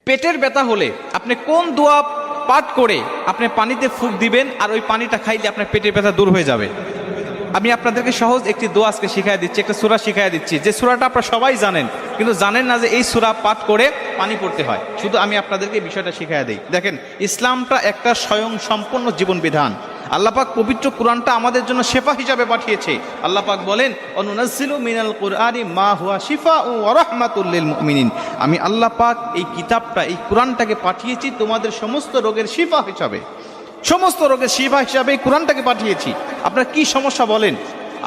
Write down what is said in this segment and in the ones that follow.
পেটের ব্যথা হলে আপনি কোন দোয়া পাঠ করে আপনি পানিতে ফুঁক দিবেন আর ওই পানিটা খাইলে আপনার পেটের ব্যথা দূর হয়ে যাবে। আমি আপনাদেরকে সহজ একটি দোয়া আজকে শিখাই দিচ্ছি, একটা সূরা শিখাই দিচ্ছি, যে সূরাটা আপনারা সবাই জানেন কিন্তু জানেন না যে এই সূরা পাঠ করে পানি পড়তে হয়। শুধু আমি আপনাদেরকে বিষয়টা শিখাই দিই। দেখেন, ইসলামটা একটা স্বয়ং সম্পূর্ণ জীবন বিধান। আল্লাহ পাক পবিত্র কোরআনটা আমাদের জন্য শেফা হিসাবে পাঠিয়েছে। আল্লাহ পাক বলেন, অনুনাজ্জিলু মিনাল কুরআনি মা হুয়া শিফাউ ওয়া রাহমাতুল লিল মুমিনিন। আমি আল্লাহ পাক এই কিতাবটা, এই কোরআনটাকে পাঠিয়েছি তোমাদের সমস্ত রোগের শিফা হিসাবে, সমস্ত রোগের শিফা হিসাবে এই কোরআনটাকে পাঠিয়েছি। আপনার কি সমস্যা বলেন,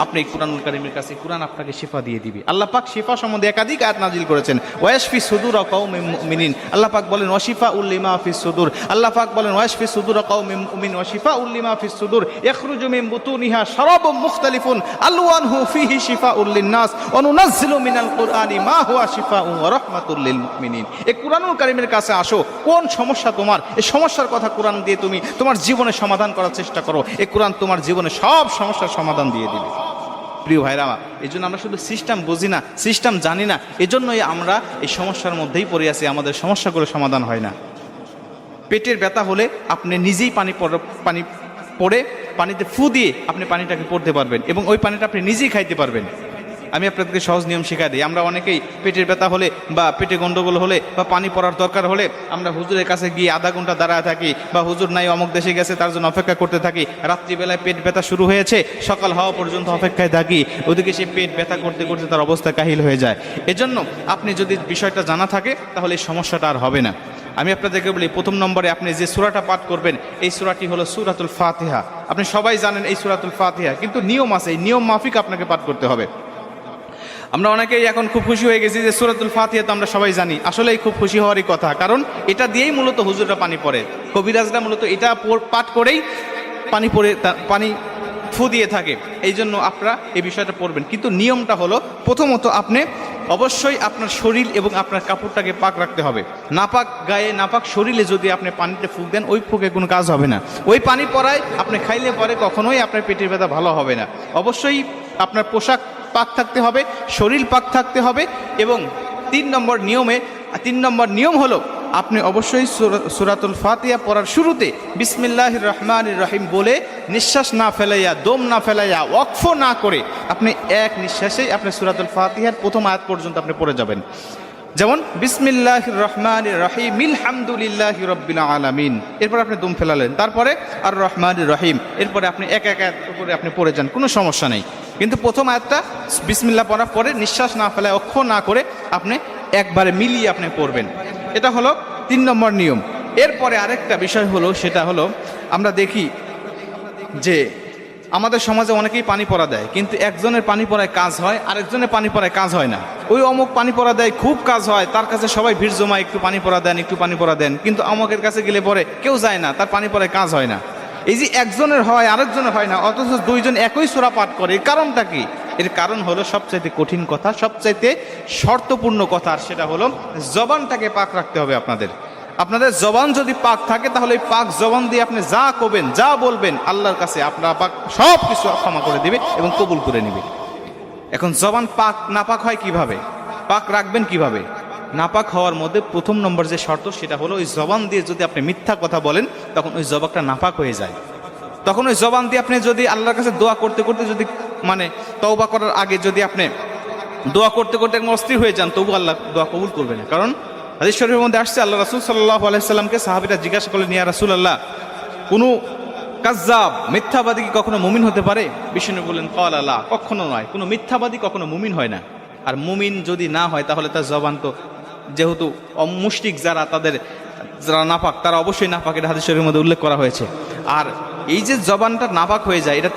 আপনি কুরআনুল কারীমের কাছে কোরআন আপনাকে শিফা দিয়ে দিবে। আল্লাহ পাক শিফা সম্বন্ধে একাধিক আয়াত নাজিল করেছেন, ওয়াশফি সুদুর কওমিন মুমিনিন। আল্লাহ পাক বলেন ওয়াশিফাউল লিমা ফিস সুদুর। আল্লাহ পাক বলেন ওয়াশফি সুদুর কওমিন মুমিনিন ওয়াশিফাউল লিমা ফিস সুদুর ইখরুজু মিন বুতুনিহা শারাবুম মুখতালিফুন আলওয়ানহু ফিহি শিফাউল লিন-নাস ওয়া নুনাজ্জিলু মিনাল কুরআনি মা হুয়া শিফাউ ওয়া রাহমাতুল লিল মুমিনিন। এই কুরআনুল কারীমের কাছে আসো, কোন সমস্যা তোমার, এই সমস্যার কথা কোরআন দিয়ে তুমি তোমার জীবনে সমাধান করার চেষ্টা করো। এই কোরআন তোমার জীবনে সব সমস্যার সমাধান দিয়ে দিবে। প্রিয় ভাইরা, এই জন্য আমরা শুধু সিস্টেম বুঝি না, সিস্টেম জানি না, এজন্যই আমরা এই সমস্যার মধ্যেই পড়ে আছি, আমাদের সমস্যাগুলো সমাধান হয় না। পেটের ব্যথা হলে আপনি নিজেই পানি পড়ে পানিতে ফু দিয়ে আপনি পানিটাকে পড়তে পারবেন এবং ওই পানিটা আপনি নিজেই খাইতে পারবেন। আমি আপনাদেরকে সহজ নিয়ম শিখাই দিই। আমরা অনেকেই পেটের ব্যথা হলে বা পেটে গন্ডগোল হলে বা পানি পড়ার দরকার হলে আমরা হুজুরের কাছে গিয়ে আধা ঘন্টা দাঁড়ায় থাকি, বা হুজুর নাই অমুক দেশে গেছে তার জন্য অপেক্ষা করতে থাকি। রাত্রিবেলায় পেট ব্যথা শুরু হয়েছে, সকাল হওয়া পর্যন্ত অপেক্ষায় থাকি, ওদিকে সে পেট ব্যথা করতে করতে তার অবস্থা কাহিল হয়ে যায়। এজন্য আপনি যদি বিষয়টা জানা থাকে তাহলে এই সমস্যাটা আর হবে না। আমি আপনাদেরকে বলি, প্রথম নম্বরে আপনি যে সূরাটা পাঠ করবেন এই সূরাটি হলো সূরাতুল ফাতিহা। আপনি সবাই জানেন এই সূরাতুল ফাতিহা, কিন্তু নিয়ম আছে, এই নিয়ম মাফিক আপনাকে পাঠ করতে হবে। আমরা অনেকেই এখন খুব খুশি হয়ে গেছি যে সূরাতুল ফাতিহা তো আমরা সবাই জানি, আসলেই খুব খুশি হওয়ারই কথা, কারণ এটা দিয়েই মূলত হুজুররা পানি পড়ে, কবিরাজরা মূলত এটা পাঠ করেই পানি ফু দিয়ে থাকে। এই জন্য আপনারা এই বিষয়টা পড়বেন, কিন্তু নিয়মটা হলো প্রথমত আপনি অবশ্যই আপনার শরীর এবং আপনার কাপড়টাকে পাক রাখতে হবে। নাপাক গায়ে নাপাক শরীরে যদি আপনি পানিতে ফুঁক দেন ওই ফুঁকে কোনো কাজ হবে না। ওই পানি পড়ায় আপনি খাইলে পরে কখনোই আপনার পেটের ব্যথা ভালো হবে না। অবশ্যই আপনার পোশাক পাক থাকতে হবে, শরীর পাক থাকতে হবে। এবং তিন নম্বর নিয়ম হলো আপনি অবশ্যই সূরাতুল ফাতিহা পড়ার শুরুতে বিসমিল্লাহির রহমানির রহিম বলে নিঃশ্বাস না ফেলাইয়া, দম না ফেলাইয়া, ওয়াকফ না করে আপনি এক নিঃশ্বাসেই আপনি সূরাতুল ফাতিহার প্রথম আয়াত পর্যন্ত আপনি পড়ে যাবেন। যেমন বিসমিল্লাহির রহমানির রহিম আলহামদুলিল্লাহি রাব্বিল আলামিন, এরপর আপনি দম ফেলালেন, তারপরে আর রহমানির রহিম, এরপরে আপনি এক এক আয়াত করে আপনি পড়ে যান, কোনো সমস্যা নেই। কিন্তু প্রথম আয়াতটা বিসমিল্লাহ পড়ার পরে নিঃশ্বাস না ফেলায়, অক্ষর না করে আপনি একবারে মিলিয়ে আপনি পড়বেন। এটা হলো 3 নম্বর নিয়ম। এরপরে আরেকটা বিষয় হলো, সেটা হলো আমরা দেখি যে আমাদের সমাজে অনেকেই পানি পড়া দেয়, কিন্তু একজনের পানি পড়ায় কাজ হয়, আরেকজনের পানি পড়ায় কাজ হয় না। ওই অমুক পানি পড়া দেয়, খুব কাজ হয়, তার কাছে সবাই ভিড় জমায়, একটু পানি পড়া দেন, একটু পানি পড়া দেন, কিন্তু অমুকের কাছে গেলে পরে কেউ যায় না, তার পানি পড়ায় কাজ হয় না। এই যে একজনের হয় আরেকজনের হয় না, অথচ দুইজন একই সূরা পাঠ করে, এর কারণটা কি? এর কারণ হলো সবচাইতে কঠিন কথা, সবচাইতে শর্তপূর্ণ কথা, আর সেটা হলো জবানটাকে পাক রাখতে হবে আপনাদের জবান যদি পাক থাকে তাহলে এই পাক জবান দিয়ে আপনি যা করবেন, যা বলবেন, আল্লাহর কাছে আপনার পাক সব কিছু ক্ষমা করে দিবে এবং কবুল করে নেবে। এখন জবান পাক নাপাক হয় কিভাবে, পাক রাখবেন কিভাবে? নাপাক হওয়ার মধ্যে প্রথম নম্বর যে শর্ত সেটা হলো ওই জবান দিয়ে যদি আপনি মিথ্যা কথা বলেন তখন ওই জবানটা নাপাক হয়ে যায়। তখন ওই জবান দিয়ে আপনি যদি আল্লাহর কাছে দোয়া করতে করতে যদি তওবা করার আগে যদি আপনি দোয়া করতে করতে একদম অস্থির হয়ে যান, তবু আল্লাহ দোয়া কবুল করবে না। কারণ হাদিস শরীফের মধ্যে আসছে, আল্লাহ রাসূল সাল্লাল্লাহু আলাইহি সাল্লামকে সাহাবীরা জিজ্ঞাসা করলেন, ইয়া রাসূলুল্লাহ, কোনো কাযযাব মিথ্যাবাদী কি কখনো মুমিন হতে পারে? বিষ্ণু বললেন, ক্বালা লা, কখনো নয়, কোনো মিথ্যাবাদী কখনো মুমিন হয় না। আর মুমিন যদি না হয় তাহলে তার জবান তো, যেহেতু মুশরিক যারা নাপাক, তারা অবশ্যই নাপাক, এটা হাদিস শরীফের মধ্যে উল্লেখ করা হয়েছে। আর এই যে জবানটা নাপাক হয়ে যায়, এটা